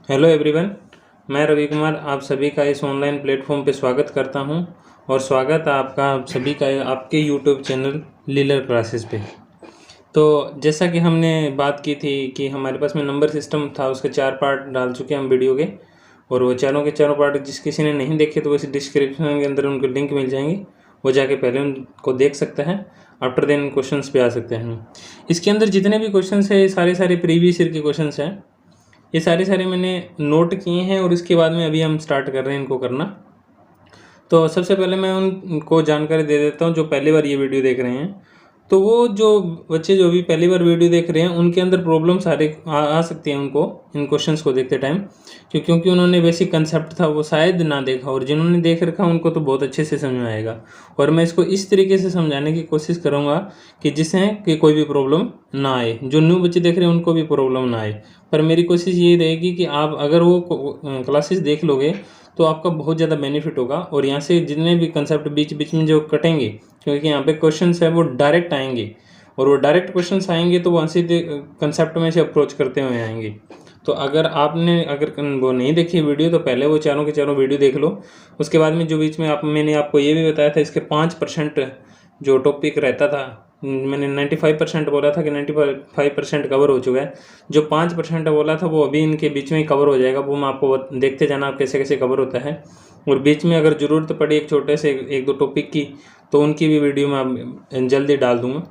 Hello everyone. मैं रवि कुमार आप सभी का इस ऑनलाइन प्लेटफॉर्म पे स्वागत करता हूं और स्वागत है आपका आप सभी का आपके यूट्यूब चैनल लीलर क्लासेस पे। तो जैसा कि हमने बात की थी कि हमारे पास में नंबर सिस्टम था, उसके 4 पार्ट डाल चुके हैं हम वीडियो के, और वो चारों के चारों पार्ट जिस किसी ने नहीं देखे तो वैसे डिस्क्रिप्शन के अंदर उनको लिंक मिल जाएंगे, वो जाके पहले उनको देख सकते हैं। आफ्टर देन क्वेश्चंस पे आ सकते हैं। इसके अंदर जितने भी क्वेश्चंस है सारे सारे प्रीवियस ईयर के क्वेश्चंस हैं। ये सारे मैंने नोट किए हैं और इसके बाद में अभी हम स्टार्ट कर रहे हैं इनको करना। तो सबसे पहले मैं उनको जानकारी दे देता हूँ जो पहली बार ये वीडियो देख रहे हैं। तो वो जो बच्चे जो भी पहली बार वीडियो देख रहे हैं उनके अंदर प्रॉब्लम सारे आ सकती हैं उनको इन क्वेश्चंस को देखते टाइम, क्योंकि उन्होंने बेसिक कंसेप्ट था वो शायद ना देखा, और जिन्होंने देख रखा उनको तो बहुत अच्छे से समझ में आएगा। और मैं इसको इस तरीके से समझाने की कोशिश करूँगा कि जिससे कि कोई भी प्रॉब्लम ना आए, जो न्यू बच्चे देख रहे हैं उनको भी प्रॉब्लम ना आए। पर मेरी कोशिश ये रहेगी कि आप अगर वो क्लासेस देख लोगे तो आपका बहुत ज़्यादा बेनिफिट होगा। और यहाँ से जितने भी कंसेप्ट बीच बीच में जो कटेंगे, क्योंकि यहाँ पे क्वेश्चंस है वो डायरेक्ट आएंगे, और वो डायरेक्ट क्वेश्चंस आएंगे तो वहाँ से कंसेप्ट में से अप्रोच करते हुए आएंगे। तो अगर आपने वो नहीं देखी वीडियो तो पहले वो चारों के चारों वीडियो देख लो। उसके बाद में जो बीच में मैंने आपको ये भी बताया था इसके 5% जो टॉपिक रहता था, मैंने 95% बोला था कि 95% कवर हो चुका है। जो 5% बोला था वो अभी इनके बीच में ही कवर हो जाएगा, वो मैं आपको देखते जाना आप कैसे कैसे कवर होता है। और बीच में अगर ज़रूरत पड़ी एक छोटे से एक दो टॉपिक की तो उनकी भी वीडियो मैं जल्दी डाल दूँगा।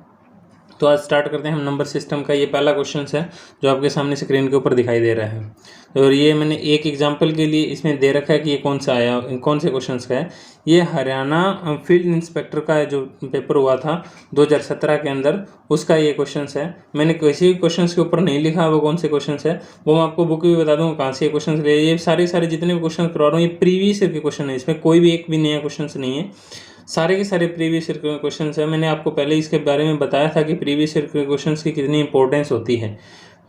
तो आज स्टार्ट करते हैं हम नंबर सिस्टम का। ये पहला क्वेश्चन है जो आपके सामने स्क्रीन के ऊपर दिखाई दे रहा है, और ये मैंने एक एग्जांपल के लिए इसमें दे रखा है कि ये कौन सा आया, कौन से क्वेश्चंस का है। ये हरियाणा फील्ड इंस्पेक्टर का जो पेपर हुआ था 2017 के अंदर, उसका ये क्वेश्चन है। मैंने किसी भी क्वेश्चन के ऊपर नहीं लिखा वो कौन से क्वेश्चन है, वो मैं आपको बुक भी बता दूँगा कहाँ से ये क्वेश्चन ले। ये सारे जितने भी क्वेश्चन करवा रहा हूँ ये प्रीवियस ईयर के क्वेश्चन है, इसमें कोई भी एक भी नया क्वेश्चन नहीं है, सारे के सारे प्रीवियस ईयर के क्वेश्चन है। मैंने आपको पहले इसके बारे में बताया था कि प्रीवियस ईयर के क्वेश्चन की कितनी इंपॉर्टेंस होती है।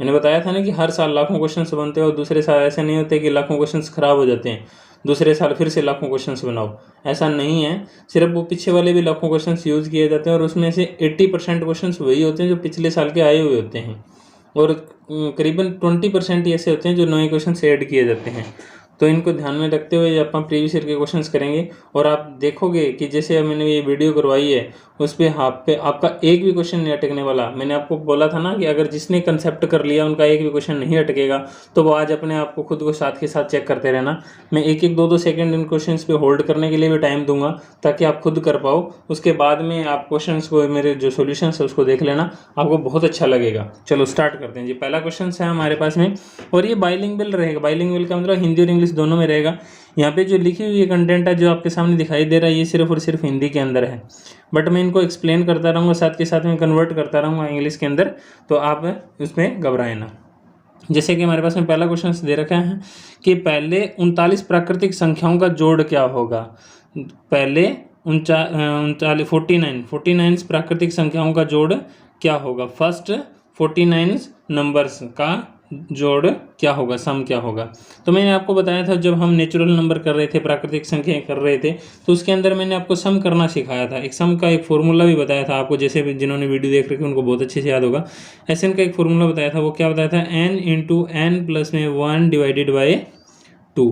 मैंने बताया था ना कि हर साल लाखों क्वेश्चन बनते हैं और दूसरे साल ऐसे नहीं होते कि लाखों क्वेश्चन खराब हो जाते हैं, दूसरे साल फिर से लाखों क्वेश्चन बनाओ, ऐसा नहीं है। सिर्फ वो पीछे वाले भी लाखों क्वेश्चन यूज़ किए जाते हैं और उसमें से 80% क्वेश्चन वही होते हैं जो पिछले साल के आए हुए होते हैं, और करीबन 20% ऐसे होते हैं जो नए क्वेश्चन ऐड किए जाते हैं। तो इनको ध्यान में रखते हुए अपन प्रीवियस ईयर के क्वेश्चंस करेंगे। और आप देखोगे कि जैसे मैंने ये वीडियो करवाई है उस पर आपका एक भी क्वेश्चन नहीं अटकने वाला। मैंने आपको बोला था ना कि अगर जिसने कंसेप्ट कर लिया उनका एक भी क्वेश्चन नहीं अटकेगा, तो वो आज अपने आप को खुद को साथ के साथ चेक करते रहना। मैं एक एक दो दो सेकेंड इन क्वेश्चन पे होल्ड करने के लिए भी टाइम दूंगा ताकि आप खुद कर पाओ। उसके बाद में आप क्वेश्चन को, मेरे जो सोल्यूशन है उसको देख लेना, आपको बहुत अच्छा लगेगा। चलो स्टार्ट करते हैं जी। पहला क्वेश्चन है हमारे पास में, और ये बाइलिंगुअल रहेगा। बाइलिंगुअल का मतलब हिंदी और इंग्लिश दोनों में रहेगा। यहाँ पे जो लिखी हुई कंटेंट है जो आपके सामने दिखाई दे रहा है ये सिर्फ और सिर्फ हिंदी के अंदर है, बट मैं इनको एक्सप्लेन करता रहूँगा, साथ के साथ में कन्वर्ट करता रहूँगा इंग्लिश के अंदर, तो आप उसमें घबराए ना। जैसे कि हमारे पास में पहला क्वेश्चन दे रखा है कि पहले 39 प्राकृतिक संख्याओं का जोड़ क्या होगा। पहले 49 प्राकृतिक संख्याओं का जोड़ क्या होगा। फर्स्ट 49 नंबर्स का जोड़ क्या होगा, सम क्या होगा। तो मैंने आपको बताया था जब हम नेचुरल नंबर कर रहे थे, प्राकृतिक संख्याएं कर रहे थे, तो उसके अंदर मैंने आपको सम करना सिखाया था। एक सम का एक फॉर्मूला भी बताया था आपको, जैसे भी जिन्होंने वीडियो देख रखी उनको बहुत अच्छे से याद होगा। एसएन का एक फॉर्मूला बताया था, वो क्या बताया था, n इंटू एन प्लस में 1 डिवाइडेड बाई 2।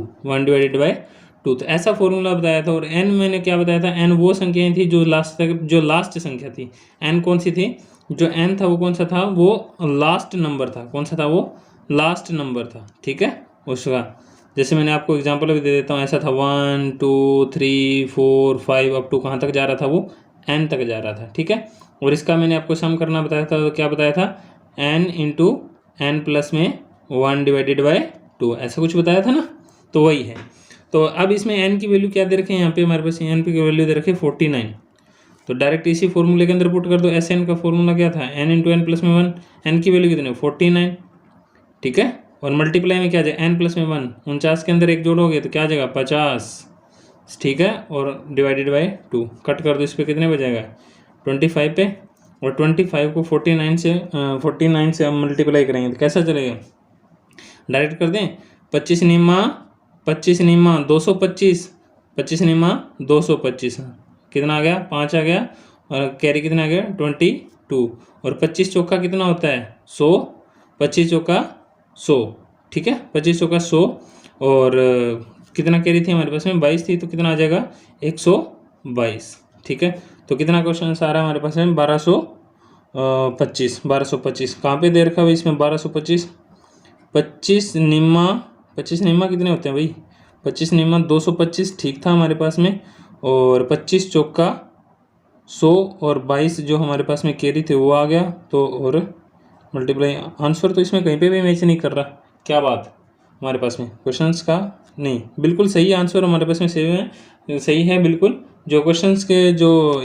तो ऐसा फॉर्मूला बताया था। और n मैंने क्या बताया था, n वो संख्याएं थी जो लास्ट संख्या थी। n कौन सी थी, जो n था वो कौन सा था, वो लास्ट नंबर था। कौन सा था, वो लास्ट नंबर था। ठीक है, उसका जैसे मैंने आपको एग्जांपल भी दे देता हूँ, ऐसा था 1 2 3 4 5 अप टू कहाँ तक जा रहा था, वो n तक जा रहा था। ठीक है, और इसका मैंने आपको सम करना बताया था, तो क्या बताया था, n इंटू एन प्लस में 1 डिवाइडेड बाई 2, ऐसा कुछ बताया था ना, तो वही है। तो अब इसमें n की वैल्यू क्या दे रखे हैं, यहाँ पे हमारे पास n की वैल्यू दे रखी है 49। तो डायरेक्ट इसी फॉर्मूले के अंदर पुट कर दो। एस एन का फॉर्मूला क्या था, n इंटू एन प्लस में 1, n की वैल्यू कितनी है 49। ठीक है, और मल्टीप्लाई में क्या जाए, n प्लस में 1, 49 के अंदर एक जोड़ोगे तो क्या आ जाएगा 50। ठीक है, और डिवाइडेड बाई 2 कट कर दो, इस पर कितने बचेगा 25 पे, और 25 को 49 से हम मल्टीप्लाई करेंगे तो कैसा चलेगा, डायरेक्ट कर दें। 25 निमा 225, 25 निमा 225, कितना आ गया 5 आ गया, और कैरी कितना आ गया 22, और 25 चौका कितना होता है 100, 25 चौका 100, ठीक है, 25 चौका 100 और कितना कैरी थी हमारे पास में 22 थी, तो कितना आ जाएगा 122। ठीक है, तो कितना क्वेश्चन आ रहा है हमारे पास में 1225 कहाँ पे दे रखा है भाई इसमें 1225। 25 निम्मा कितने होते हैं भाई, 25 निम्मा 225 ठीक था हमारे पास में, और 25 चौका 100 और 22 जो हमारे पास में कैरी थे वो आ गया, तो और मल्टीप्लाई आंसर तो इसमें कहीं पे भी मैच नहीं कर रहा, क्या बात हमारे पास में क्वेश्चंस का नहीं, बिल्कुल सही आंसर हमारे पास में सही है बिल्कुल। जो क्वेश्चंस के जो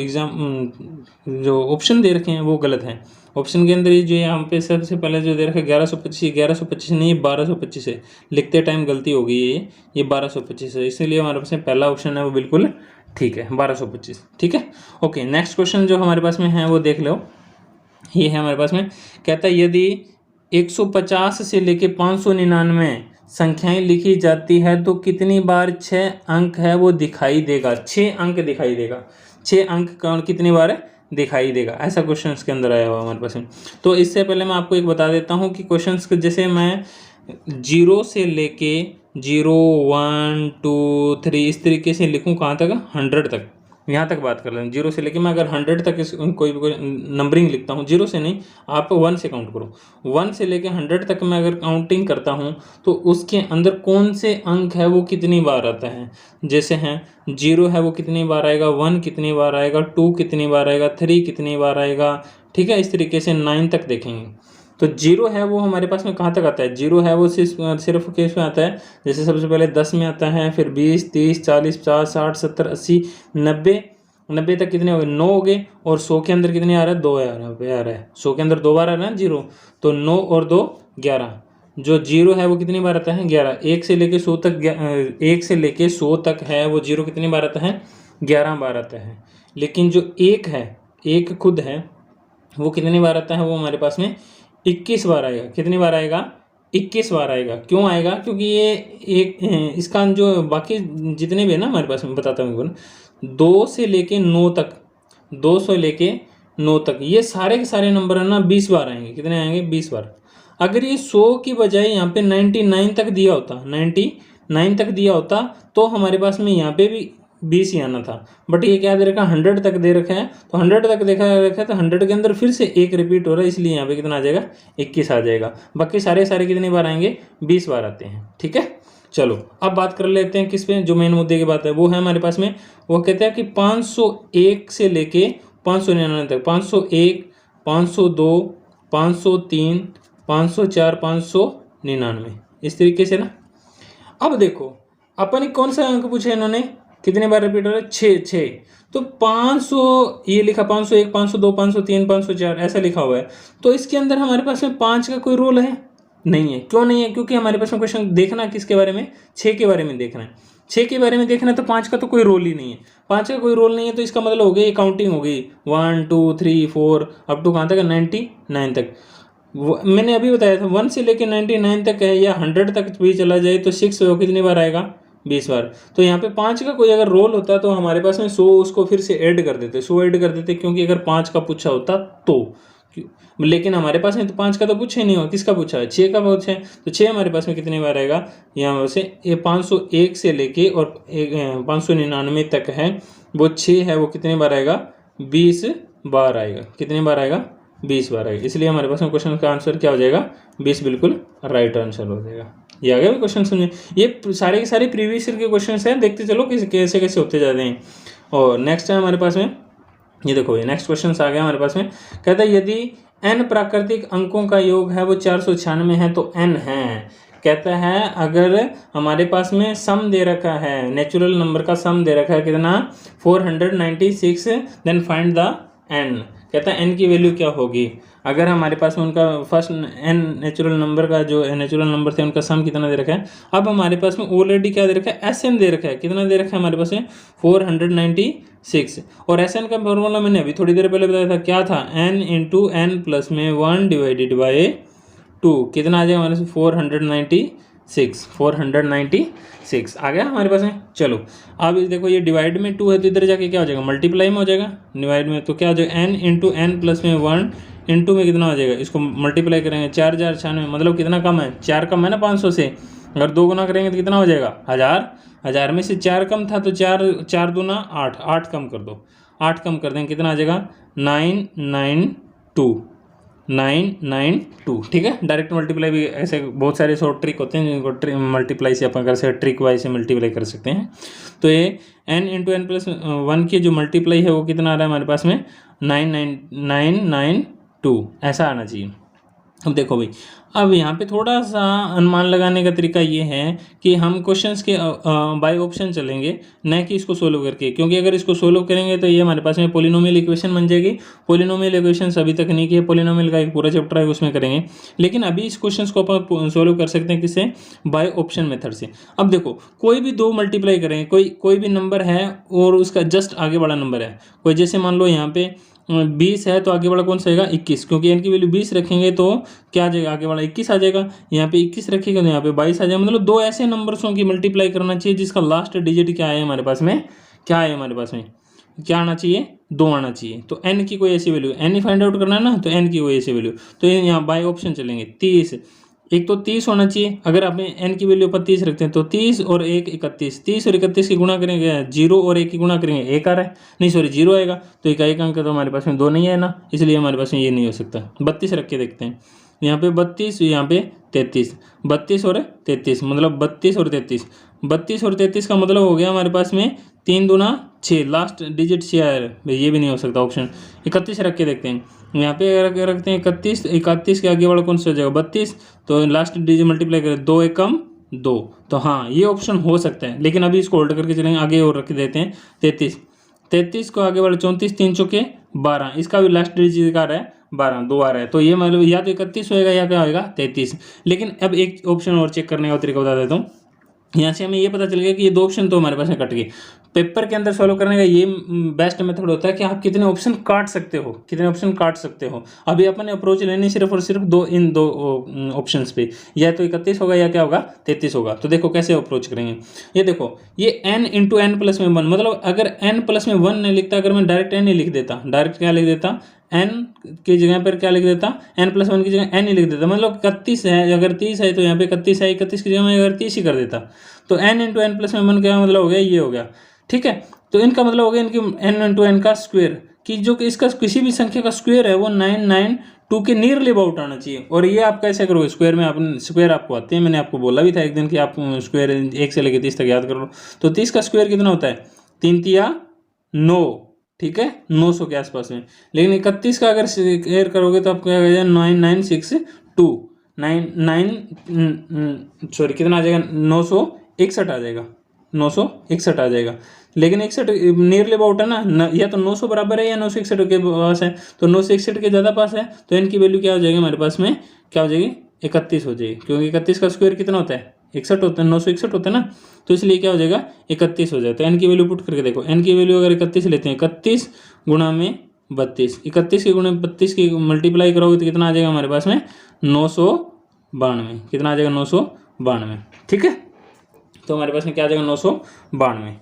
जो ऑप्शन दे रखे हैं वो गलत हैं। ऑप्शन के अंदर ये जो यहाँ पे सबसे पहले जो दे रखा है 1125 नहीं 1225 है, लिखते टाइम गलती हो गई है, ये 1225 है, इसीलिए हमारे पास में पहला ऑप्शन है वो बिल्कुल ठीक है 1225। ठीक है, ओके नेक्स्ट क्वेश्चन जो हमारे पास में है वो देख लो। ये है हमारे पास में, कहता है यदि 150 से लेके 599 संख्याएं लिखी जाती है तो कितनी बार 6 अंक है वो दिखाई देगा, 6 अंक दिखाई देगा, 6 अंक कौन कितनी बार दिखाई देगा, ऐसा क्वेश्चन इसके अंदर आया हुआ हमारे पास में। तो इससे पहले मैं आपको एक बता देता हूँ कि क्वेश्चंस जैसे मैं 0 से लेके 0 1 2 3 इस तरीके से लिखूँ कहाँ तक 100 तक, यहाँ तक बात कर लें। 0 से लेके मैं अगर 100 तक कोई नंबरिंग लिखता हूँ, 0 से नहीं आप 1 से काउंट करो, 1 से लेके 100 तक मैं अगर काउंटिंग करता हूँ तो उसके अंदर कौन से अंक है वो कितनी बार आता है। जैसे हैं 0 है वो कितनी बार आएगा, 1 कितनी बार आएगा, 2 कितनी बार आएगा, 3 कितनी बार आएगा। ठीक है, इस तरीके से 9 तक देखेंगे। तो 0 है वो हमारे पास में कहाँ तक आता है, 0 है वो सिर्फ केस में आता है, जैसे सबसे पहले 10 में आता है, फिर 20 30 40 50 60 70 80 90 तक कितने हो गए 9 हो गए, और 100 के अंदर कितने आ रहा है 2 आ रहा है 100 के अंदर 2 बार आ रहा है ना 0, तो 9 और 2 11। जो 0 है वो कितनी बार आता है 11, 1 से लेके 100 तक 1 से लेके 100 तक है वो 0 कितनी बार आता है 11 बार आता है। लेकिन जो 1 है, 1 खुद है वो कितनी बार आता है, वो हमारे पास में 21 बार आएगा। कितनी बार आएगा 21 बार आएगा। क्यों आएगा, क्योंकि ये एक इसका जो बाकी जितने भी है ना हमारे पास में बताता हूँ 2 से लेके 9 तक, 2 से लेके 9 तक ये सारे के सारे नंबर है ना 20 बार आएंगे। कितने आएंगे 20 बार। अगर ये 100 की बजाय यहाँ पे 99 तक दिया होता, 99 तक दिया होता तो हमारे पास में यहाँ पे भी 20 ही आना था, बट ये क्या दे रखा है 100 तक दे रखा है, तो 100 तक देखा रखा है तो 100 के अंदर फिर से एक रिपीट हो रहा है, इसलिए यहाँ पे कितना आ जाएगा 21 आ जाएगा। बाकी सारे कितनी बार आएंगे 20 बार आते हैं। ठीक है, चलो अब बात कर लेते हैं किस पे, जो मेन मुद्दे की बात है वो है हमारे पास में, वो कहते हैं कि 501 से लेके 599 तक, 501 502 503 504 599 इस तरीके से ना। अब देखो अपन कौन सा अंक पूछा है इन्होंने, कितने बार रिपीट हो रहा है 6, तो 500 ये लिखा 501 502 503 504 ऐसा लिखा हुआ है, तो इसके अंदर हमारे पास में 5 का कोई रोल है नहीं है। क्यों नहीं है, क्योंकि हमारे पास में क्वेश्चन देखना किसके बारे में 6 के बारे में देखना है, 6 के बारे में देखना है, तो 5 का तो कोई रोल ही नहीं है। 5 का कोई रोल नहीं है तो इसका मतलब हो गया ये काउंटिंग हो गई 1 2 3 4 अप टू कहाँ तक 99 तक। मैंने अभी बताया था 1 से लेके 99 तक है, या 100 तक भी चला जाए तो 6 कितनी बार आएगा 20 बार। तो यहाँ पे 5 का कोई अगर रोल होता तो हमारे पास में 100 उसको फिर से ऐड कर देते, 100 ऐड कर देते, क्योंकि अगर 5 का पूछा होता तो, लेकिन हमारे पास में तो 5 का तो पूछा ही नहीं हुआ, किसका पूछा है 6 का पूछा है, तो 6 हमारे पास में कितनी बार आएगा यहाँ से ये 501 से लेके और 599 तक है वो 6 है वो कितनी बार आएगा 20 बार आएगा। कितनी बार आएगा 20 बार आएगा, इसलिए हमारे पास में क्वेश्चन का आंसर क्या हो जाएगा 20 बिल्कुल राइट आंसर हो जाएगा। ये आ गया क्वेश्चन समझे, ये सारे के सारे प्रीवियस ईयर के क्वेश्चन हैं, देखते चलो कैसे कैसे होते जाते हैं। और नेक्स्ट है हमारे पास में, ये देखो ये नेक्स्ट क्वेश्चन आ गया हमारे पास में, कहता है यदि n प्राकृतिक अंकों का योग है वो 496 है तो n है। कहता है अगर हमारे पास में सम दे रखा है, नेचुरल नंबर का सम दे रखा है कितना 496, देन फाइंड द n। कहता है n की वैल्यू क्या होगी। अगर हमारे पास में उनका फर्स्ट n नेचुरल नंबर का जो नेचुरल नंबर थे उनका सम कितना दे रखा है, अब हमारे पास में ऑलरेडी क्या दे रखा है Sn दे रखा है, कितना दे रखा है हमारे पास में 496। और Sn का फॉर्मूला मैंने अभी थोड़ी देर पहले बताया था, क्या था n इंटू एन प्लस में 1 डिवाइडेड बाई 2, कितना आ जाएगा हमारे से 496 आ गया हमारे पास में। चलो अब देखो ये डिवाइड में 2 है तो इधर जाके क्या हो जाएगा मल्टीप्लाई में हो जाएगा, डिवाइड में तो क्या हो जाएगा n इंटू एन प्लस में 1 इंटू में कितना हो जाएगा, इसको मल्टीप्लाई करेंगे 4,496, मतलब कितना कम है, 4 कम है ना 500 से, अगर 2 गुना करेंगे तो कितना हो जाएगा 1000, 1000 में से 4 कम था तो 4 दूना 8, 8 कम कर दो, 8 कम कर देंगे कितना आ जाएगा 992, 992। ठीक है, डायरेक्ट मल्टीप्लाई भी ऐसे बहुत सारे शॉर्ट ट्रिक होते हैं जिनको मल्टीप्लाई से अपन कर सकते हैं, ट्रिक वाइज से मल्टीप्लाई कर सकते हैं। तो ये n इंटू एन प्लस 1 की जो मल्टीप्लाई है वो कितना आ रहा है हमारे पास में 992 ऐसा आना चाहिए। अब देखो भाई, अब यहाँ पे थोड़ा सा अनुमान लगाने का तरीका ये है कि हम क्वेश्चंस के बाय ऑप्शन चलेंगे, न कि इसको सोल्व करके, क्योंकि अगर इसको सोल्व करेंगे तो ये हमारे पास में पोलिनोमियल इक्वेशन बन जाएगी। पोलिनोमियल इक्वेशन अभी तक नहीं किए, पोलिनोमियल का एक पूरा चैप्टर है उसमें करेंगे, लेकिन अभी इस क्वेश्चन को अपन सोल्व कर सकते हैं किससे, बाय ऑप्शन मेथड से। अब देखो, कोई भी 2 मल्टीप्लाई करेंगे, कोई भी नंबर है और उसका जस्ट आगे वाला नंबर है, कोई जैसे मान लो यहाँ पे 20 है तो आगे वाला कौन सा आएगा 21, क्योंकि n की वैल्यू 20 रखेंगे तो क्या आ जाएगा, आगे वाला 21 आ जाएगा। यहाँ पे 21 रखेगा तो यहाँ पे 22 आ जाएगा। मतलब 2 ऐसे नंबर्सों की मल्टीप्लाई करना चाहिए जिसका लास्ट डिजिट क्या है हमारे पास में, क्या है हमारे पास में, क्या आना चाहिए 2 आना चाहिए। तो n की कोई ऐसी वैल्यू, n ही फाइंड आउट करना है ना, तो n की कोई ऐसी वैल्यू, तो यहाँ बाय ऑप्शन चलेंगे 30, एक तो 30 होना चाहिए, अगर आप n की वैल्यू पर 30 रखते हैं तो 30 और 1 31, 30 और 31 की गुणा करेंगे, 0 और 1 की गुणा करेंगे 1 आ रहा है, नहीं सॉरी 0 आएगा, तो एक अंक तो हमारे पास में 2 नहीं है ना, इसलिए हमारे पास में ये नहीं हो सकता। 32 रख के देखते हैं, यहाँ पे 32, यहाँ पे 33, 32 और 33 मतलब 32 और 33, 32 और 33 का मतलब हो गया हमारे पास में 3 दूना 6, लास्ट डिजिट 6 आया है, ये भी नहीं हो सकता ऑप्शन। 31 रख के देखते हैं, यहाँ पे अगर रखते हैं 31, 31 के आगे वाला कौन सा हो जाएगा 32, तो लास्ट डिजिट मल्टीप्लाई करें 2 एकम 2, तो हाँ ये ऑप्शन हो सकता है। लेकिन अभी इसको होल्ड करके चलेंगे, आगे और रख देते हैं 33, 33 को आगे वाला 34, 3 चौके 12, इसका भी लास्ट डिजिट आ रहा है 12, 2 आ रहा है, तो ये मतलब या तो 31 होएगा या क्या होएगा 33। लेकिन अब एक ऑप्शन और चेक करने का तरीका बता देता हूँ, यहाँ से हमें ये पता चल गया कि ये 2 ऑप्शन तो हमारे पास में कट गए। पेपर के अंदर सॉल्व करने का ये बेस्ट मेथड होता है कि आप कितने ऑप्शन काट सकते हो, कितने ऑप्शन काट सकते हो। अभी अपन ने अप्रोच लेनी सिर्फ और सिर्फ इन दो ऑप्शंस पे, या तो 31 होगा या क्या होगा 33 होगा। तो देखो कैसे अप्रोच करेंगे, ये देखो ये n इंटू एन प्लस में 1, मतलब अगर n प्लस में 1 नहीं लिखता, अगर मैं डायरेक्ट n ही लिख देता, डायरेक्ट क्या लिख देता n की जगह पर क्या लिख देता, n प्लस 1 की जगह n ही लिख देता, मतलब 31 है, अगर 30 है तो यहाँ पे 31 है, 31 की जगह में अगर 30 ही कर देता, तो n इंटू एन प्लस में 1 क्या मतलब हो गया, ये हो गया। ठीक है, तो इनका मतलब हो गया इनकी n इंटू एन का स्क्वायर, कि जो कि इसका किसी भी संख्या का स्क्वायर है वो 992 के नियरली अबाउट आना चाहिए। और ये आप कैसे करोगे, स्क्वायर में आप स्क्वायर आपको आते हैं, मैंने आपको बोला भी था एक दिन कि आप स्क्वायर 1 से लेकर 30 तक याद कर लो। तो 30 का स्क्वायर कितना होता है 3 तिया 9, ठीक है 900 के आसपास में। लेकिन 31 का अगर स्क्वायर करोगे तो आपको क्या आ जाएगा 9962, 9 कितना आ जाएगा 961 आ जाएगा, 961 आ जाएगा। लेकिन 61 नियरली अबाउट है ना, या तो 900 बराबर है या 961 के पास है, तो 961 के ज़्यादा पास है, तो इनकी वैल्यू क्या हो जाएगी हमारे पास में, क्या हो जाएगी 31 हो जाएगी, क्योंकि 31 का स्क्वायर कितना होता है 61 होता है, 961 होता है ना, तो इसलिए क्या हो जाएगा 31 हो जाएगा। तो एन की वैल्यू पुट करके देखो, एन की वैल्यू अगर 31 लेते हैं, 31 गुणा में 32, 31 के गुणा 32 की मल्टीप्लाई करोगे तो कितना आ जाएगा हमारे पास में 992, कितना आ जाएगा 992, ठीक है। तो हमारे पास में क्या आ जाएगा 992,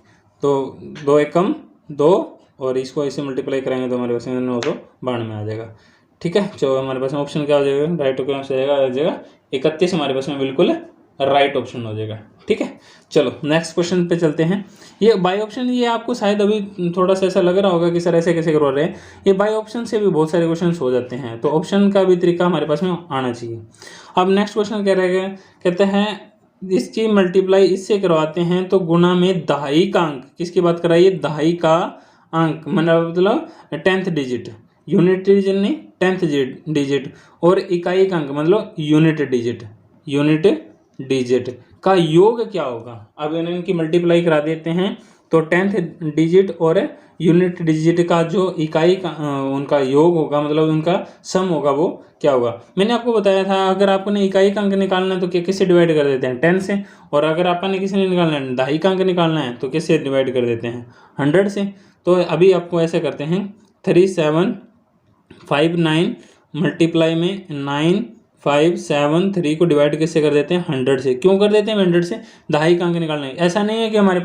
तो 2 एकम 2 और इसको ऐसे मल्टीप्लाई करेंगे तो हमारे पास में 992 आ जाएगा, ठीक है। तो हमारे पास में ऑप्शन क्या हो जाएगा, राइट हो जाएगा 31, हमारे पास में बिल्कुल राइट ऑप्शन हो जाएगा, ठीक है। चलो नेक्स्ट क्वेश्चन पे चलते हैं। ये बाय ऑप्शन, ये आपको शायद अभी थोड़ा सा ऐसा लग रहा होगा कि सर ऐसे कैसे करवा रहे हैं, ये बाय ऑप्शन से भी बहुत सारे क्वेश्चन हो जाते हैं, तो ऑप्शन का भी तरीका हमारे पास में आना चाहिए। अब नेक्स्ट क्वेश्चन कह रहे हैं, कहते हैं इसकी मल्टीप्लाई इससे करवाते हैं तो गुणा में दहाई का अंक, किसकी बात कर रहा है ये, दहाई का अंक मतलब 10th डिजिट, यूनिट डिजिट नहीं 10th डिजिट, और इकाई का अंक मतलब यूनिट डिजिट का योग क्या होगा। अब इनकी मल्टीप्लाई करा देते हैं तो 10th डिजिट और यूनिट डिजिट का जो इकाई का उनका योग होगा, मतलब उनका सम होगा, वो क्या होगा। मैंने आपको बताया था अगर आपने इकाई का अंक निकालना है तो किससे डिवाइड कर देते हैं 10 से, और अगर आपने किसी ने निकालना है दहाई का अंक निकालना है तो किससे डिवाइड कर देते हैं 100 से। तो अभी आपको ऐसे करते हैं 3759 मल्टीप्लाई में 573 को डिवाइड किससे कर देते हैं 100 से। क्यों कर देते हैं 100 से? दहाई का अंक निकालना है। ऐसा नहीं है कि हमारे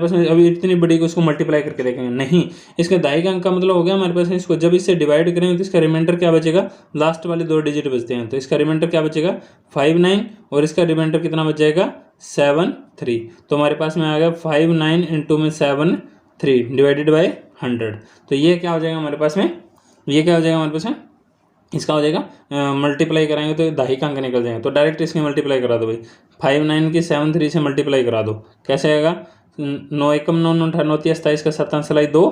पास में अभी इतनी बड़ी को उसको मल्टीप्लाई करके देखेंगे, नहीं, इसका दहाई का अंक का मतलब हो गया हमारे पास इसको जब इससे डिवाइड करेंगे तो इसका रिमाइंडर क्या बचेगा, लास्ट वाले 2 डिजिट बचते हैं, तो इसका रिमाइंडर क्या बचेगा 59 और इसका रिमाइंडर कितना बच जाएगा 73। तो हमारे पास में आ गया 59 इंटू में 73 डिवाइडेड बाई 100। तो ये क्या हो जाएगा हमारे पास में, ये क्या हो जाएगा हमारे पास में, इसका हो जाएगा मल्टीप्लाई कराएंगे तो दहाई का अंक निकल जाएंगे। तो डायरेक्ट इसके मल्टीप्लाई करा दो भाई, 59 की 73 से मल्टीप्लाई करा दो, कैसे आएगा 9 एकम 9 9 9 27 का 7 सलाई 2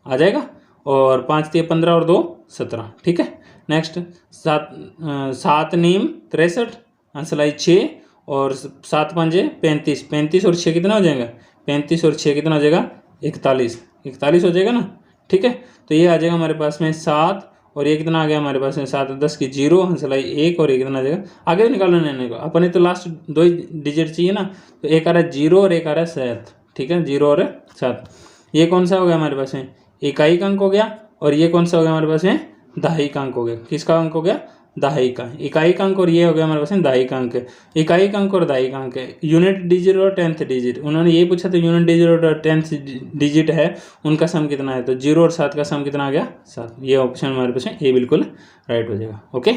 आ जाएगा, और 5 3 15 और 2 17। ठीक है, नेक्स्ट 7 नीम 63 अंसलाई 6 और 7 पंजे 35, 35 और 6 कितना हो जाएगा 35 और 6 कितना हो जाएगा 41, 41 हो जाएगा ना। ठीक है, तो ये आ जाएगा हमारे पास में 7 और ये कितना आ गया हमारे पास में 7 10 की 0 हंसलाई 1 और ये कितना आ जाएगा, आगे भी निकालना नहीं को अपने तो लास्ट 2 डिजिट चाहिए ना, तो एक आ रहा है 0 और एक आ रहा है 7। ठीक है, 0 और 7, ये कौन सा हो गया हमारे पास में इकाई का अंक हो गया, और ये कौन सा हो गया हमारे पास में दहाई का अंक हो गया। किसका अंक हो गया दहाई का, इकाई का अंक, और ये हो गया हमारे पास में दहाई का अंक। इकाई का अंक और दहाई का अंक है, यूनिट डिजिट और 10th डिजिट, उन्होंने ये पूछा था यूनिट डिजिट और 10th डिजिट है उनका सम कितना है, तो 0 और 7 का सम कितना आ गया 7। ये ऑप्शन हमारे पास में ये बिल्कुल राइट हो जाएगा। ओके,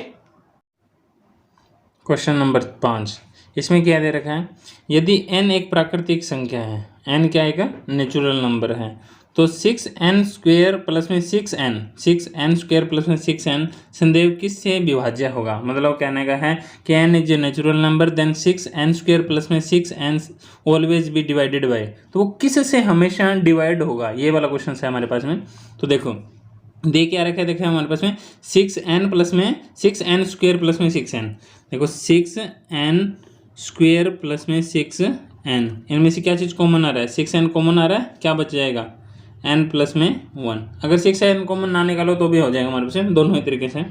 क्वेश्चन नंबर 5, इसमें क्या दे रखा है, यदि n एक प्राकृतिक संख्या है, n क्या है नेचुरल नंबर है, तो 6n स्क्वेयर प्लस में 6n स्क्वेयर प्लस में 6n संदेव किससे विभाज्य होगा। मतलब कहने का है कि n is a natural number then 6n square plus में 6n always be divided by, तो वो किससे हमेशा डिवाइड होगा, ये वाला क्वेश्चन है हमारे पास में। तो देखो दे क्या रखा है, देखिए हमारे पास में 6n प्लस में 6n स्क्वेयर प्लस में 6n, देखो 6n स्क्वेयर प्लस में 6n, इनमें से क्या चीज़ कॉमन आ रहा है 6n कॉमन आ रहा है, क्या बच जाएगा n प्लस में 1। अगर 6n कॉमन ना निकालो तो भी हो जाएगा हमारे पास में, दोनों ही तरीके से।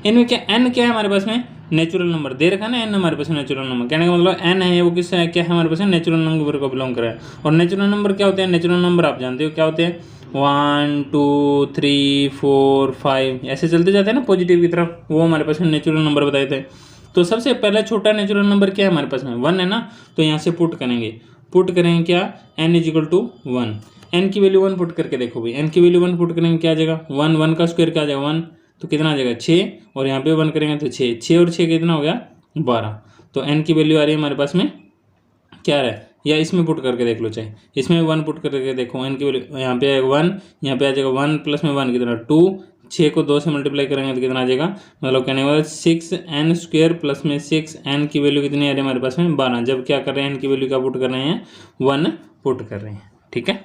इनमें क्या n क्या है हमारे पास में नेचुरल नंबर दे रखा है ना, n हमारे पास में नेचुरल नंबर, कहने का मतलब n है वो किस क्या है हमारे पास में नेचुरल नंबर को बिलोंग कर रहा है। और नेचुरल नंबर क्या होते हैं, नेचुरल नंबर आप जानते हो क्या होते हैं 1 2 3 4 5 ऐसे चलते जाते हैं ना पॉजिटिव की तरफ, वो हमारे पास में नेचुरल नंबर बताए थे। तो सबसे पहला छोटा नेचुरल नंबर क्या है हमारे पास में 1 है ना, तो यहाँ से पुट करेंगे क्या n is equal to 1, n की वैल्यू 1 पुट करके देखो भाई, n की वैल्यू 1 पुट करेंगे क्या आ जाएगा 1, 1 का स्क्वायर क्या आ जाएगा 1, तो कितना आ जाएगा 6, और यहाँ पे 1 करेंगे तो 6, 6 और 6 कितना हो गया 12। तो n की वैल्यू आ रही है हमारे पास में क्या आ रहा है, या इसमें पुट करके देख लो, चाहे इसमें 1 पुट करके देखो, n की वैल्यू यहाँ पे आएगा 1, यहाँ पे आ जाएगा 1 प्लस में 1 कितना 2, 6 को 2 से मल्टीप्लाई करेंगे तो कितना आ जाएगा, मतलब कहने का 6n स्क्वेयर प्लस में 6n की वैल्यू कितनी आ रही है हमारे पास में 12, जब क्या कर रहे हैं n की वैल्यू क्या पुट कर रहे हैं 1 पुट कर रहे हैं। ठीक है,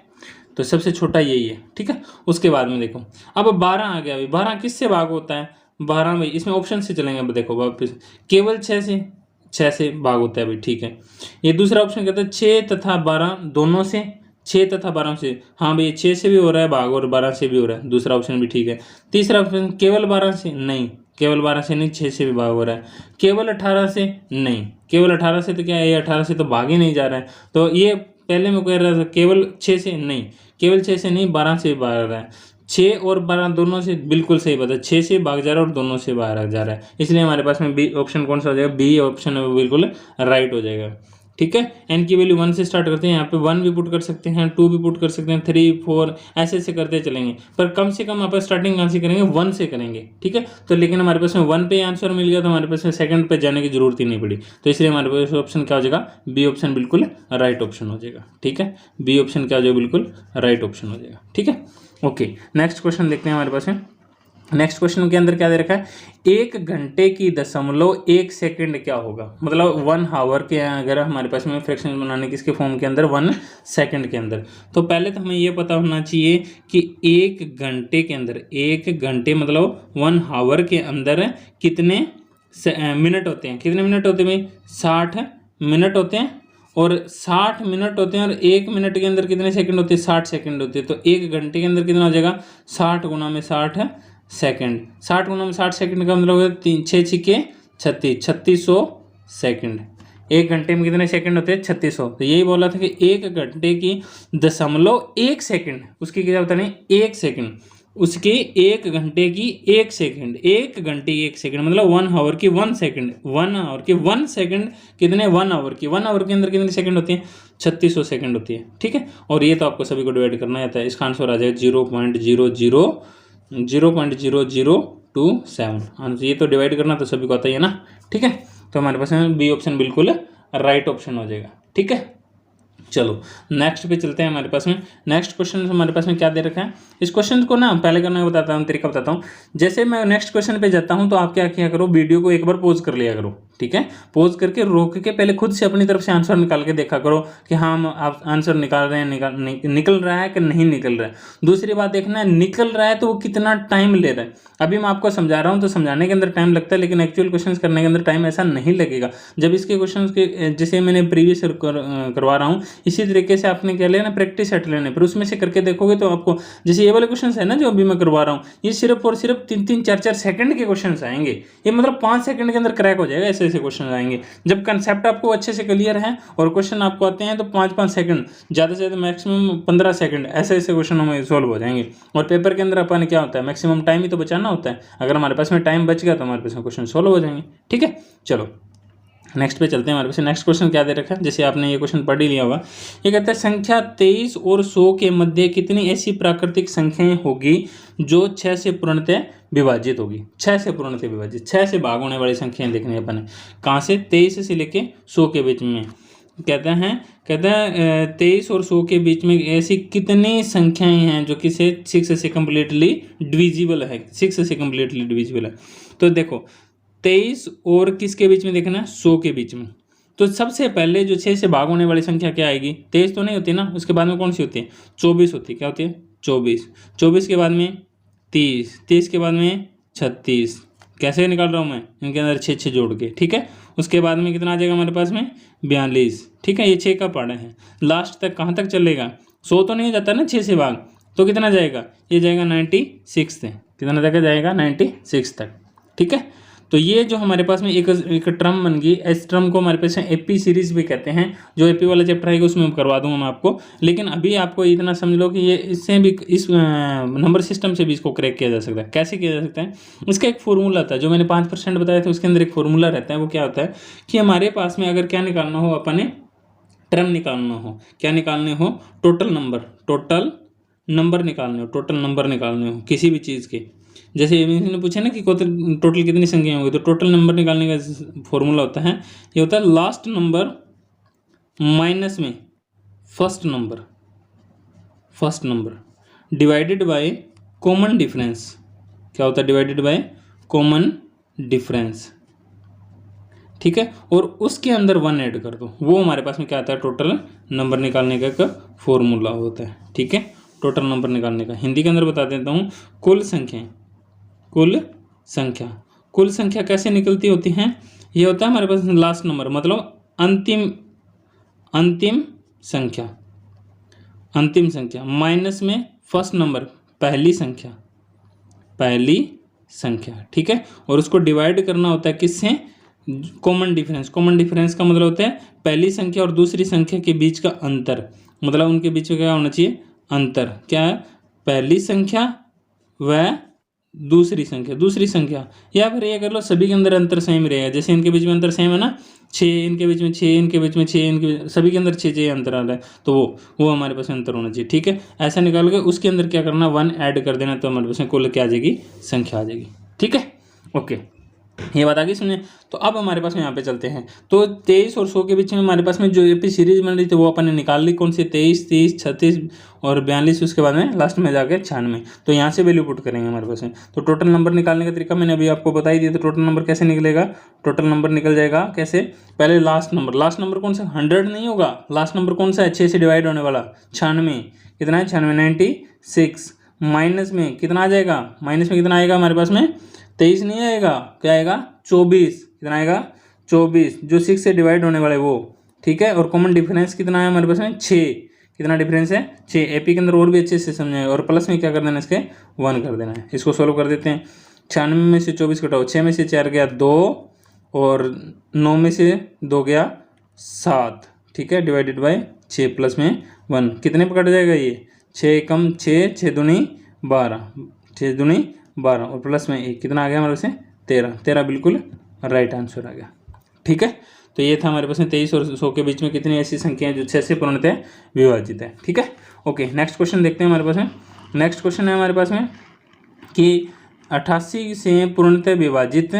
तो सबसे छोटा यही है। ठीक है, उसके बाद में देखो अब 12 आ गया, अभी 12 किससे भाग होता है 12 में, इसमें ऑप्शन से चलेंगे, अब देखो वापस केवल 6 से भाग होता है भाई। ठीक है, ये दूसरा ऑप्शन कहता है 6 तथा 12 दोनों से, 6 तथा 12 से, हाँ भाई 6 से भी हो रहा है भाग और 12 से भी हो रहा है, दूसरा ऑप्शन भी ठीक है। तीसरा ऑप्शन केवल 12 से, नहीं केवल 12 से नहीं 6 से भी भाग हो रहा है। केवल 18 से, नहीं केवल 18 से तो क्या है 18 से तो भाग ही नहीं जा रहा है, तो ये पहले मैं कह रहा था केवल 6 से, नहीं केवल 6 से नहीं 12 से भी भाग रहा है, 6 और 12 दोनों से बिल्कुल सही बात है, 6 से भाग जा रहा है और दोनों से भाग जा रहा है, इसलिए हमारे पास में बी ऑप्शन कौन सा हो जाएगा, बी ऑप्शन है वो बिल्कुल राइट हो जाएगा। ठीक है, n की वैल्यू 1 से स्टार्ट करते हैं, यहाँ पे 1 भी पुट कर सकते हैं, 2 भी पुट कर सकते हैं, 3 4 ऐसे करते चलेंगे, पर कम से कम आप स्टार्टिंग कहाँ से करेंगे 1 से करेंगे। ठीक है, तो लेकिन हमारे पास में 1 पे आंसर मिल गया तो हमारे पास में सेकंड पे जाने की जरूरत ही नहीं पड़ी, तो इसलिए हमारे पास ऑप्शन क्या हो जाएगा बी ऑप्शन बिल्कुल राइट ऑप्शन हो जाएगा। ठीक है, बी ऑप्शन क्या हो जाएगा बिल्कुल राइट ऑप्शन हो जाएगा। ठीक है, ओके नेक्स्ट क्वेश्चन देखते हैं हमारे पास में। नेक्स्ट क्वेश्चन के अंदर क्या दे रखा है, 1 घंटे की 1 सेकंड क्या होगा, मतलब 1 आवर के अगर हमारे पास में फ्रैक्शन बनाने की इसके फॉर्म के अंदर 1 सेकंड के अंदर, तो पहले तो हमें ये पता होना चाहिए कि 1 घंटे के अंदर, 1 घंटे मतलब 1 आवर के अंदर कितने मिनट होते हैं, कितने मिनट होते हैं भाई 60 मिनट होते हैं, और 60 मिनट होते हैं, और 1 मिनट के अंदर कितने सेकंड होते हैं 60 सेकंड होते हैं, तो 1 घंटे के अंदर कितना हो जाएगा 60 गुना में 60 सेकंड, 60 गुना में 60 सेकंड का मतलब होगा 3 6 6 36 3600 सेकंड। 1 घंटे में कितने सेकंड होते हैं 3600, तो यही बोला था कि 1 घंटे की 1 सेकंड, उसकी क्या बतानी 1 सेकंड, उसके 1 घंटे की 1 सेकंड, 1 घंटे 1 सेकंड मतलब 1 आवर की 1 सेकंड, 1 आवर की 1 सेकंड कितने 1 आवर की 1 आवर के अंदर कितनी सेकंड होती है 3600 सेकंड होती है। ठीक है, और ये तो आपको सभी को डिवाइड करना आता है। इसका आंसर आ जाएगा 0.0027। ये तो डिवाइड करना तो सभी को आता ही है ना। ठीक है, तो हमारे पास में बी ऑप्शन बिल्कुल राइट ऑप्शन हो जाएगा। ठीक है, चलो नेक्स्ट पे चलते हैं। हमारे पास में नेक्स्ट क्वेश्चन हमारे पास में क्या दे रखा है, इस क्वेश्चन को ना पहले करना बताता हूँ, तरीका बताता हूँ। जैसे मैं नेक्स्ट क्वेश्चन पे जाता हूँ तो आप क्या किया करो, वीडियो को एक बार पॉज कर लिया करो। ठीक है, पॉज करके रोक के पहले खुद से अपनी तरफ से आंसर निकाल के देखा करो कि हाँ आप आंसर निकाल रहे हैं, निकल रहा है कि नहीं निकल रहा है। दूसरी बात देखना है निकल रहा है तो वो कितना टाइम ले रहा है। अभी मैं आपको समझा रहा हूँ तो समझाने के अंदर टाइम लगता है, लेकिन एक्चुअल क्वेश्चन करने के अंदर टाइम ऐसा नहीं लगेगा। जब इसके क्वेश्चन के जैसे मैंने प्रीवियस करवा रहा हूँ, इसी तरीके से आपने क्या लेना प्रैक्टिस सेट लेने, फिर उसमें से करके देखोगे तो आपको, जैसे ये वाले क्वेश्चन है ना जो अभी मैं करवा रहा हूँ, ये सिर्फ और सिर्फ 3-3, 4-4 सेकंड के क्वेश्चन आएंगे। ये मतलब 5 सेकंड के अंदर क्रैक हो जाएगा, ऐसे ऐसे क्वेश्चन आएंगे। जब कंसेप्ट आपको अच्छे से क्लियर है और क्वेश्चन आपको आते हैं तो 5-5 सेकंड, ज़्यादा से ज़्यादा मैक्सिमम 15 सेकंड, ऐसे ऐसे क्वेश्चन हमें सॉल्व हो जाएंगे। और पेपर के अंदर अपन क्या होता है, मैक्सिमम टाइम ही तो बचाना होता है। अगर हमारे पास में टाइम बच गया तो हमारे पास में क्वेश्चन सॉल्व हो जाएंगे। ठीक है, चलो नेक्स्ट पे चलते हैं। हमारे पास नेक्स्ट क्वेश्चन क्या दे रखा है, जैसे आपने ये क्वेश्चन पढ़ ही लिया होगा। ये कहता है संख्या 23 और 100 के मध्य कितनी ऐसी प्राकृतिक संख्याएं होगी जो 6 से पूर्णतः विभाजित होगी। 6 से पूर्णतः विभाजित, 6 से भाग होने वाली संख्याएं देखनी है अपन। कहाँ से, 23 से लेके 100 के बीच में। कहता है 23 और 100 के बीच में ऐसी कितनी संख्याएं हैं जो कि से 6 से कम्प्लीटली डिविजिबल है, 6 से कम्प्लीटली डिविजिबल है। तो देखो 23 और किसके बीच में देखना है, 100 के बीच में। तो सबसे पहले जो 6 से भाग होने वाली संख्या क्या आएगी, 23 तो नहीं होती ना, उसके बाद में कौन सी होती है, 24 होती है। क्या होती है, 24। 24 के बाद में 30, 30 के बाद में 36। कैसे निकाल रहा हूँ मैं, इनके अंदर 6 जोड़ के। ठीक है, उसके बाद में कितना आ जाएगा हमारे पास में 42। ठीक है, ये 6 का पार्ट है। लास्ट तक कहाँ तक चलेगा, 100 तो नहीं जाता ना 6 से भाग, तो कितना जाएगा, ये जाएगा 96 तक। कितना तक जाएगा, 96 तक। ठीक है, तो ये जो हमारे पास में एक टर्म बन गई, इस टर्म को हमारे पास एपी सीरीज भी कहते हैं। जो एपी वाला चैप्टर आएगा उसमें करवा दूंगा मैं आपको, लेकिन अभी आपको इतना समझ लो कि ये इससे भी, इस नंबर सिस्टम से भी इसको क्रैक किया जा सकता है। कैसे किया जा सकता है, इसका एक फॉर्मूला था जो मैंने 5% बताया था, उसके अंदर एक फॉर्मूला रहता है। वो क्या होता है कि हमारे पास में अगर क्या निकालना हो, अपने टर्म निकालना हो, क्या निकालने हो, टोटल नंबर निकालने हो, टोटल नंबर निकालने हो किसी भी चीज़ के। जैसे ने पूछा ना कि टोटल कितनी संख्या होगी, तो टोटल नंबर निकालने का फॉर्मूला होता है, ये होता है लास्ट नंबर माइनस में first number divided by common difference. क्या होता है, डिवाइडेड बाय कॉमन डिफरेंस। ठीक है, और उसके अंदर 1 ऐड कर दो, वो हमारे पास में क्या आता है, टोटल नंबर निकालने का एक फॉर्मूला होता है। ठीक है, टोटल नंबर निकालने का हिंदी के अंदर बता देता हूँ, कुल संख्या कैसे निकलती होती हैं। ये होता है हमारे पास लास्ट नंबर, मतलब अंतिम संख्या माइनस में फर्स्ट नंबर, पहली संख्या। ठीक है, और उसको डिवाइड करना होता है किससे, कॉमन डिफरेंस का मतलब होता है पहली संख्या और दूसरी संख्या के बीच का अंतर, मतलब उनके बीच में क्या होना चाहिए, अंतर। क्या है, पहली संख्या व दूसरी संख्या, या फिर ये कर लो सभी के अंदर अंतर सेम रहेगा। जैसे इनके बीच में अंतर सेम है ना, 6 इनके बीच में, 6 इनके बीच में, 6 सभी के अंदर 6 अंतर आ रहा है, तो वो हमारे पास अंतर होना चाहिए। ठीक है, ऐसा निकाल के उसके अंदर क्या करना, 1 ऐड कर देना, तो हमारे पास कुल क्या आ जाएगी, संख्या आ जाएगी। ठीक है, ओके, ये बात आ गई सुनिए। तो अब हमारे पास में यहाँ पे चलते हैं। तो 23 और 100 के बीच में हमारे पास में जो एपी सीरीज बन रही थी वो अपन ने निकाल ली, कौन सी, 23, 30, 36 और 42, उसके बाद में लास्ट में जाके 96। तो यहाँ से वैल्यू पुट करेंगे हमारे पास में। तो टोटल नंबर निकालने का तरीका मैंने अभी आपको बता ही दिया। तो टोटल नंबर कैसे निकलेगा, टोटल नंबर निकल जाएगा कैसे, पहले लास्ट नंबर कौन सा, 100 नहीं होगा, लास्ट नंबर कौन सा है, 6 से डिवाइड होने वाला, 96। कितना है, 96। माइनस में कितना आ जाएगा, माइनस में कितना आएगा हमारे पास में, 23 नहीं आएगा, क्या आएगा, 24। कितना आएगा, 24, जो 6 से डिवाइड होने वाला है वो। ठीक है, और कॉमन डिफरेंस कितना है हमारे पास में, 6। कितना डिफरेंस है, 6। एपी के अंदर और भी अच्छे से समझाए, और प्लस में क्या कर देना, इसके 1 कर देना है। इसको सोल्व कर देते हैं। 96 में से 24 घटाओ, 6 में से 4 गया 2, और 9 में से 2 गया 7। ठीक है, डिवाइडेड बाय 6 प्लस में 1, कितने पर कट जाएगा ये, 6 कम 6, 6 दूनी 12। 6 दूनी 12 और प्लस में 1 कितना आ गया हमारे पास में 13। 13 बिल्कुल राइट आंसर आ गया। ठीक है, तो ये था हमारे पास में 23 और 100 के बीच में कितनी ऐसी संख्या है जो 6 से पूर्णतः विभाजित है। ठीक है, ओके नेक्स्ट क्वेश्चन देखते हैं हमारे पास में। नेक्स्ट क्वेश्चन है हमारे पास में कि 88 से पूर्णतः विभाजित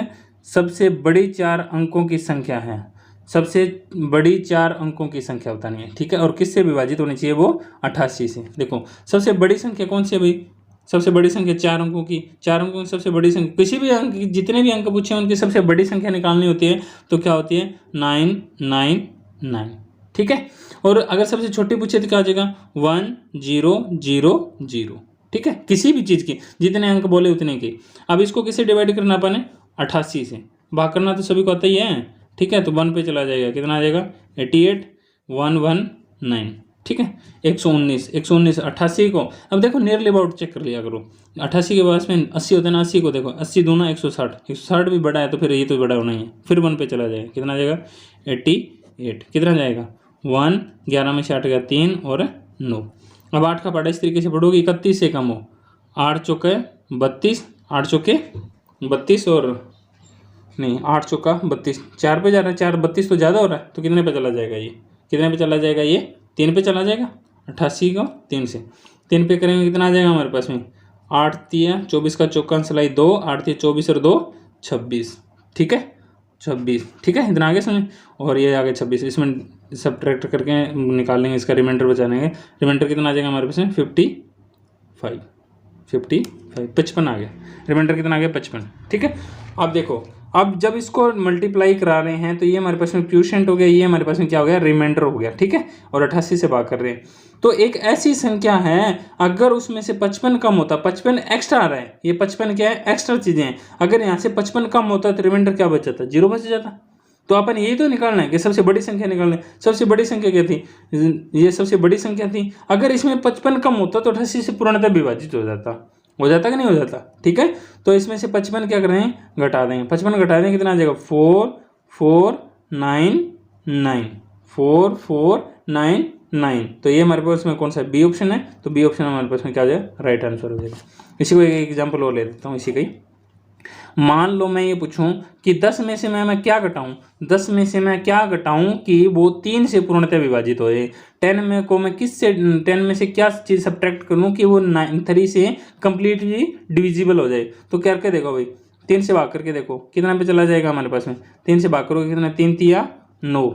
सबसे बड़ी 4 अंकों की संख्या है। सबसे बड़ी 4 अंकों की संख्या बतानी है। ठीक है, और किससे विभाजित होनी चाहिए वो 88 से। देखो सबसे बड़ी संख्या कौन सी है भाई, सबसे बड़ी संख्या 4 अंकों की, 4 अंकों की सबसे बड़ी संख्या, किसी भी अंक जितने भी अंक पूछे उनकी सबसे बड़ी संख्या निकालनी होती है तो क्या होती है 999। ठीक है, और अगर सबसे छोटी पूछे तो क्या हो जाएगा 1000। ठीक है, किसी भी चीज़ की जितने अंक बोले उतने की। अब इसको किससे डिवाइड करना अपन है 88 से, भाग करना तो सभी को आता ही है। ठीक है, तो 1 पे चला जाएगा, कितना आ जाएगा 88 119। ठीक है, 119 88 को अब देखो नियरली अबाउट चेक कर लिया करो। 88 के पास में 80 होता है ना, 80 को देखो 80 दूना 160, 160 भी बड़ा है तो फिर ये तो बड़ा होना ही है। फिर 1 पे चला जाएगा, कितना आ जाएगा 88, कितना जाएगा 1, 11 में से 8 गया 3 और 9। अब 8 का पढ़ा इस तरीके से पढ़ोगे 31 से कम हो, 8 चौके 32, 8 चौके 32 और नहीं 8 चौका 32, 4 पे जा रहा है, 4 32 तो ज़्यादा हो रहा है, तो कितने पे चला जाएगा ये, कितने पे चला जाएगा ये 3 पे चला जाएगा। 88 को 3 से 3 पे करेंगे कितना आ जाएगा हमारे पास में 8 तिया 24 का चौका सिलाई 2, 8 तिया 24 और 2 26। ठीक है 26। ठीक है, इतना आगे समझ, और ये आगे 26, इसमें सब्ट्रैक्ट करके निकाल लेंगे, इसका रिमाइंडर बचा लेंगे। रिमाइंडर कितना आ जाएगा हमारे पास में 55 55 आ गया। रिमाइंडर कितना आ गया 55। ठीक है, अब देखो अब जब इसको मल्टीप्लाई करा रहे हैं तो ये हमारे पास में क्वोशिएंट हो गया, ये हमारे पास में क्या हो गया रिमाइंडर हो गया। ठीक है, और 88 से भाग कर रहे हैं तो एक ऐसी संख्या है अगर उसमें से 55 कम होता, 55 एक्स्ट्रा आ रहा है, ये 55 क्या है एक्स्ट्रा चीज़ें हैं, अगर यहाँ से 55 कम होता तो रिमाइंडर क्या बच जाता 0 बच जाता। तो अपन यही तो निकालना है कि सबसे बड़ी संख्या निकालना है। सबसे बड़ी संख्या क्या थी, ये सबसे बड़ी संख्या थी, अगर इसमें 55 कम होता तो 88 से पूर्णतः विभाजित हो जाता कि नहीं हो जाता। ठीक है, तो इसमें से 55 क्या कर रहे हैं घटा देंगे, 55 घटा देंगे कितना आ जाएगा 4499। तो ये हमारे पास में कौन सा बी ऑप्शन है, तो बी ऑप्शन हमारे पास में क्या हो जाएगा राइट आंसर हो जाएगा। इसी को एक एग्जाम्पल और ले लेता हूँ इसी का ही। मान लो मैं ये पूछूं कि 10 में से मैं क्या घटाऊं, 10 में से मैं क्या घटाऊं कि वो 3 से पूर्णतः विभाजित हो जाए। 10 में को मैं किससे 10 में से क्या चीज़ सब्ट्रैक्ट करूं कि वो 3 से कंप्लीटली डिविजिबल हो जाए। तो क्या करके देखो भाई 3 से भाग करके देखो कितना पे चला जाएगा हमारे पास में, 3 से भाग करोगे कितना 3 तिया 9,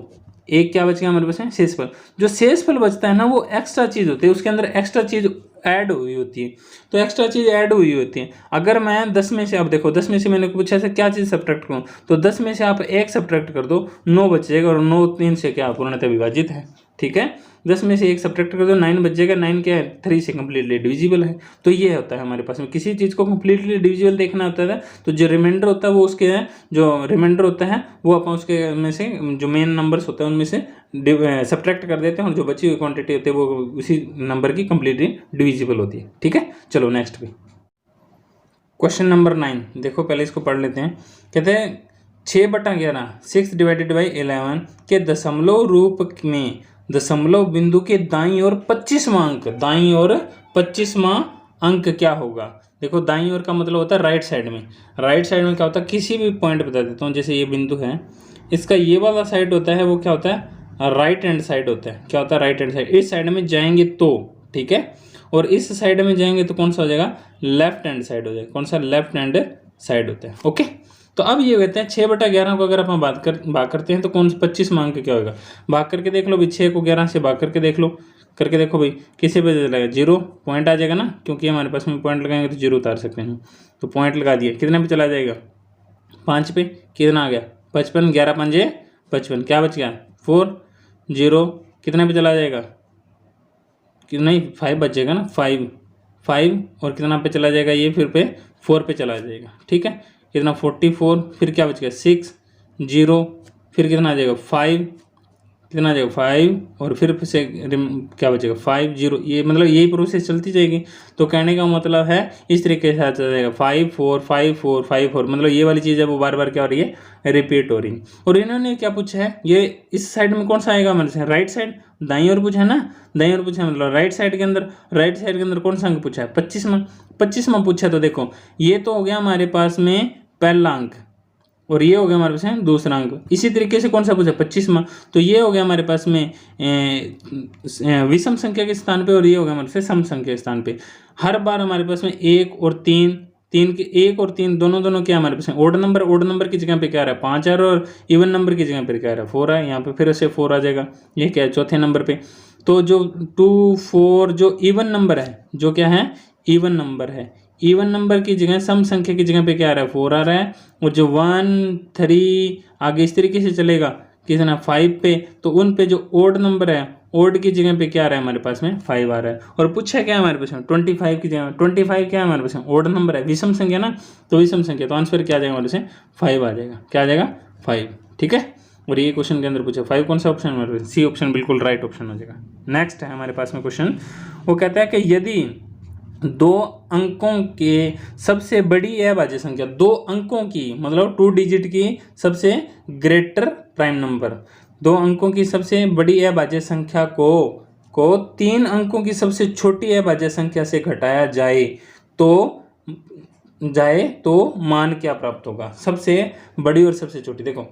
एक क्या बच गया हमारे पास में शेषफल। जो शेषफल बचता है ना वो एक्स्ट्रा चीज़ होती है, उसके अंदर एक्स्ट्रा चीज़ ऐड हुई होती है। तो एक्स्ट्रा चीज़ ऐड हुई होती है। अगर मैं 10 में से अब देखो 10 में से मैंने पूछा से क्या चीज़ सब्ट्रैक्ट करूँ, तो 10 में से आप 1 सब्ट्रैक्ट कर दो 9 बच जाएगा, और 9 3 से क्या पूर्णतः विभाजित है। ठीक है, 10 में से 1 सब्ट्रैक्ट कर दो 9 बच जाएगा, 9 क्या है 3 से कम्प्लीटली डिविजिबल है। तो ये होता है हमारे पास में किसी चीज़ को कम्प्लीटली डिविजिबल देखना होता है तो जो रिमाइंडर होता है वो उसके जो रिमाइंडर होता है वो अपन उसके में से जो मेन नंबर्स होते हैं उनमें से सब्ट्रैक्ट कर देते हैं, और जो बची हुई क्वांटिटी होती है वो उसी नंबर की कम्प्लीटली डिविजिबल होती है। ठीक है, चलो नेक्स्ट पे क्वेश्चन नंबर 9 देखो, पहले इसको पढ़ लेते हैं। कहते हैं 6/11 6 डिवाइडेड बाई 11 के दशमलव रूप में दशमलव बिंदु के दाईं ओर 25वां अंक, दाईं ओर 25वां अंक क्या होगा। देखो दाईं ओर का मतलब होता है राइट साइड में। राइट साइड में क्या होता है, किसी भी पॉइंट बता देता हूँ, जैसे ये बिंदु है, इसका ये वाला साइड होता है वो क्या होता है राइट हैंड साइड होता है। क्या होता है राइट हैंड साइड। इस साइड में जाएंगे तो ठीक है, और इस साइड में जाएंगे तो कौन सा हो जाएगा लेफ्ट हैंड साइड हो जाएगा। कौन सा लेफ्ट हैंड साइड होता है। ओके, तो अब ये कहते हैं 6/11 को अगर अपन भाग करते हैं तो कौन सा 25वां अंक क्या होगा। भाग करके देख लो भाई, 6 को 11 से भाग करके देख लो, करके देखो भाई किसी पे चलेगा 0 पॉइंट आ जाएगा ना, क्योंकि हमारे पास में पॉइंट लगाएंगे तो 0 उतार सकते हैं। तो पॉइंट लगा दिया, कितने पे चला जाएगा 5 पे, कितना आ गया 55, 11 पंजे 55, क्या बच गया 4 0, कितने पे चला जाएगा कि नहीं 5 बचेगा ना, 5 और कितना पे चला जाएगा ये फिर पे 4 पे चला जाएगा। ठीक है, कितना 44, फिर क्या बच गया 6 0, फिर कितना आ जाएगा 5, कितना आ जाएगा 5 और फिर से क्या बचेगा 5 0, ये मतलब यही प्रोसेस चलती जाएगी। तो कहने का मतलब है इस तरीके से चल जाएगा 5 4 5 4 5 4, मतलब ये वाली चीज़ है वो बार बार क्या हो रही है, रिपीट हो रही है। और इन्होंने क्या पूछा है, ये इस साइड में कौन सा आएगा हमारे से, राइट साइड, दाईं ओर पूछा है ना, दाईं ओर पूछा है मतलब राइट साइड के अंदर कौन सा अंक पूछा है, 25वां पूछा है। तो देखो ये तो हो गया हमारे पास में पहला अंक और ये हो गया हमारे पास में दूसरा अंक। इसी तरीके से कौन सा पूछा 25वां, तो ये हो गया हमारे पास में विषम संख्या के स्थान पे और ये हो गया हमारे पास सम संख्या के स्थान पे। हर बार हमारे पास में 1 और 3 के 1 और 3 दोनों क्या हमारे पास में ओड नंबर की जगह पे क्या आ रहा है 5 आ रहा है और इवन नंबर की जगह पे क्या आ रहा है 4 है। यहाँ पे फिर से 4 आ जाएगा, ये क्या है चौथे नंबर पे। तो जो 2 4 जो इवन नंबर है, जो क्या है इवन नंबर है, इवन नंबर की जगह सम संख्या की जगह पे क्या आ रहा है 4 आ रहा है। और जो 1 3 आगे इस तरीके से चलेगा कितना 5 पे, तो उन पे जो ओड नंबर है ओड की जगह पे क्या आ रहा है हमारे पास में 5 आ रहा है। और पूछा क्या है हमारे पास में 25 की जगह 25 क्या है हमारे पास में ओड नंबर है, विषम संख्या ना, तो विषम संख्या, तो आंसर क्या आ जाएगा हमारे से 5 आ जाएगा, क्या आ जाएगा 5, ठीक है। और ये क्वेश्चन के अंदर पूछा 5 कौन सा ऑप्शन है हमारे पास, सी ऑप्शन बिल्कुल राइट ऑप्शन हो जाएगा। नेक्स्ट है हमारे पास में क्वेश्चन, वो कहता है कि यदि 2 अंकों के सबसे बड़ी अभाज्य संख्या, 2 अंकों की मतलब 2 डिजिट की सबसे ग्रेटर प्राइम नंबर, 2 अंकों की सबसे बड़ी अभाज्य संख्या को 3 अंकों की सबसे छोटी अभाज्य संख्या से घटाया जाए तो मान क्या प्राप्त होगा, सबसे बड़ी और सबसे छोटी। देखो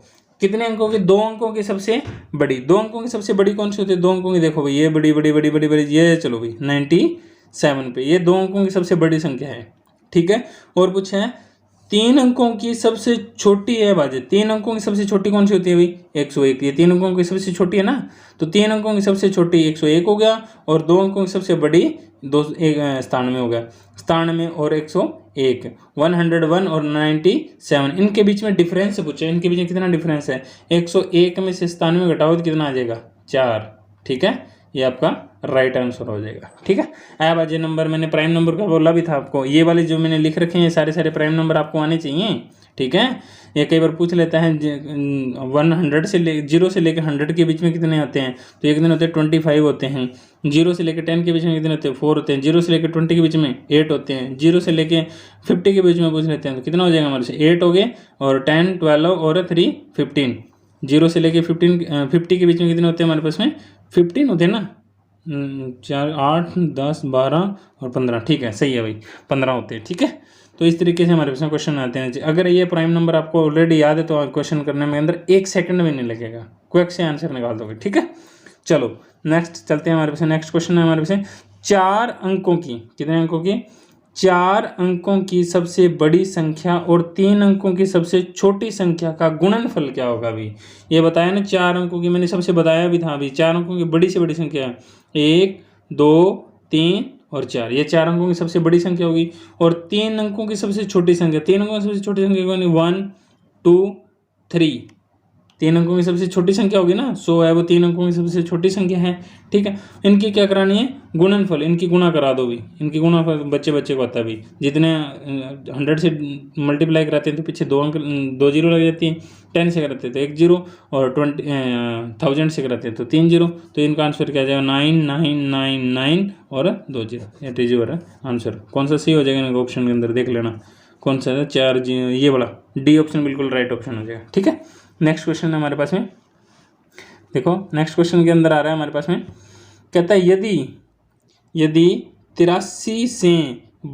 कितने अंकों की, 2 अंकों की सबसे बड़ी, 2 अंकों की सबसे बड़ी कौन सी होती है, 2 अंकों की देखो भाई ये बड़ी ये चलो भाई 97 पे, ये 2 अंकों की सबसे बड़ी संख्या है, ठीक है। और पूछा है 3 अंकों की सबसे छोटी है भाज्य, 3 अंकों की सबसे छोटी कौन सी होती है भाई 101, ये 3 अंकों की सबसे छोटी है ना, तो 3 अंकों की सबसे छोटी 101 हो गया और 2 अंकों की सबसे बड़ी 97 हो गया, 97 और 101 101 और 97, इनके बीच में डिफरेंस पूछा, इनके बीच में कितना डिफरेंस है, 101 में से 97 घटाओ तो कितना आ जाएगा 4, ठीक है, ये आपका राइट आंसर हो जाएगा, ठीक है। अभाज्य नंबर मैंने प्राइम नंबर का बोला भी था आपको, ये वाले जो मैंने लिख रखे हैं सारे प्राइम नंबर आपको आने चाहिए, ठीक है। ये कई बार पूछ लेता है 0 से लेकर 100 के बीच में कितने होते हैं, तो ये कितने होते हैं 25 होते हैं। 0 से लेकर 10 के बीच में कितने होते हैं 4 होते हैं। 0 से लेकर 20 के बीच में 8 होते हैं। 0 से लेकर 50 के बीच में पूछ लेते हैं तो कितना हो जाएगा हमारे से 8 हो गए और 10 12 और 3 15। 0 से लेकर 50 के बीच में कितने होते हैं हमारे पास में 15 होते हैं ना, 4 8 10 12 और 15, ठीक है सही है भाई 15 होते हैं, ठीक है। तो इस तरीके से हमारे पास में क्वेश्चन आते हैं। अगर ये प्राइम नंबर आपको ऑलरेडी याद है तो क्वेश्चन करने में अंदर 1 सेकंड भी नहीं लगेगा, क्विक से आंसर निकाल दोगे, ठीक है। चलो नेक्स्ट चलते हैं, हमारे पास नेक्स्ट क्वेश्चन है हमारे पास 4 अंकों की, कितने अंकों की 4 अंकों की सबसे बड़ी संख्या और 3 अंकों की सबसे छोटी संख्या का गुणनफल क्या होगा। अभी ये बताया ना 4 अंकों की, मैंने सबसे बताया भी था अभी, 4 अंकों की बड़ी से बड़ी संख्या 1 2 3 और 4, ये 4 अंकों की सबसे बड़ी संख्या होगी। और 3 अंकों की सबसे छोटी संख्या, 3 अंकों की सबसे छोटी संख्या कौन है 1 2 3, 3 अंकों की सबसे छोटी संख्या होगी ना, 100 है वो 3 अंकों की सबसे छोटी संख्या है, ठीक है। इनकी क्या करानी है गुणनफल, इनकी गुणा करा दो भी, इनकी गुणनफल बच्चे को आता है भी, जितने 100 से मल्टीप्लाई कराते हैं तो पीछे 2 अंक 2 जीरो लग जाती हैं, 10 से कराते हैं तो 1 जीरो और 1000 से कराते हैं तो 3 जीरो, तो इनका आंसर क्या आ जाएगा 9999 और 2 zero, it is your answer. कौन सा सही हो जाएगा इनका ऑप्शन के अंदर देख लेना कौन सा है, 4 ये वाला डी ऑप्शन बिल्कुल राइट ऑप्शन हो जाएगा, ठीक है। नेक्स्ट क्वेश्चन है हमारे पास में, देखो नेक्स्ट क्वेश्चन के अंदर आ रहा है हमारे पास में, कहता है यदि 83 से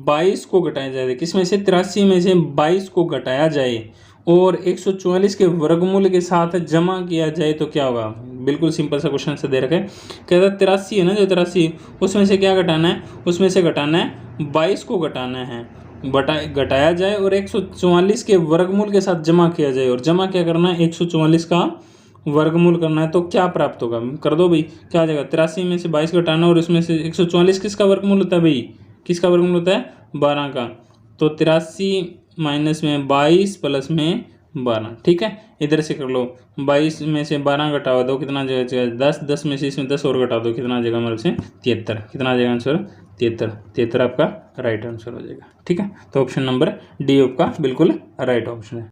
22 को घटाया जाए, किसमें से 83 में से 22 को घटाया जाए और 144 के वर्गमूल के साथ जमा किया जाए तो क्या होगा। बिल्कुल सिंपल सा क्वेश्चन से दे रखा है, कहता है 83 है ना, जो 83 उसमें से क्या घटाना है, उसमें से घटाना है 22 को घटाना है, घटाया जाए और 144 के वर्गमूल के साथ जमा किया जाए, और जमा क्या करना है 144 का वर्गमूल करना है, तो क्या प्राप्त होगा कर दो भाई, क्या आ जाएगा 83 में से 22 घटाना और उसमें से 144 किसका वर्गमूल होता है भाई, किसका वर्गमूल होता है 12 का, तो 83 माइनस में 22 प्लस में 12, ठीक है। इधर से कर लो 22 में से 12 घटाओ दो कितना आ जाएगा 10, 10 में से इसमें 10 और घटा दो कितना आ जाएगा हमारे से 73, कितना आ जाएगा आंसर 73 आपका राइट आंसर हो जाएगा, ठीक है। तो ऑप्शन नंबर डी आपका बिल्कुल राइट ऑप्शन है।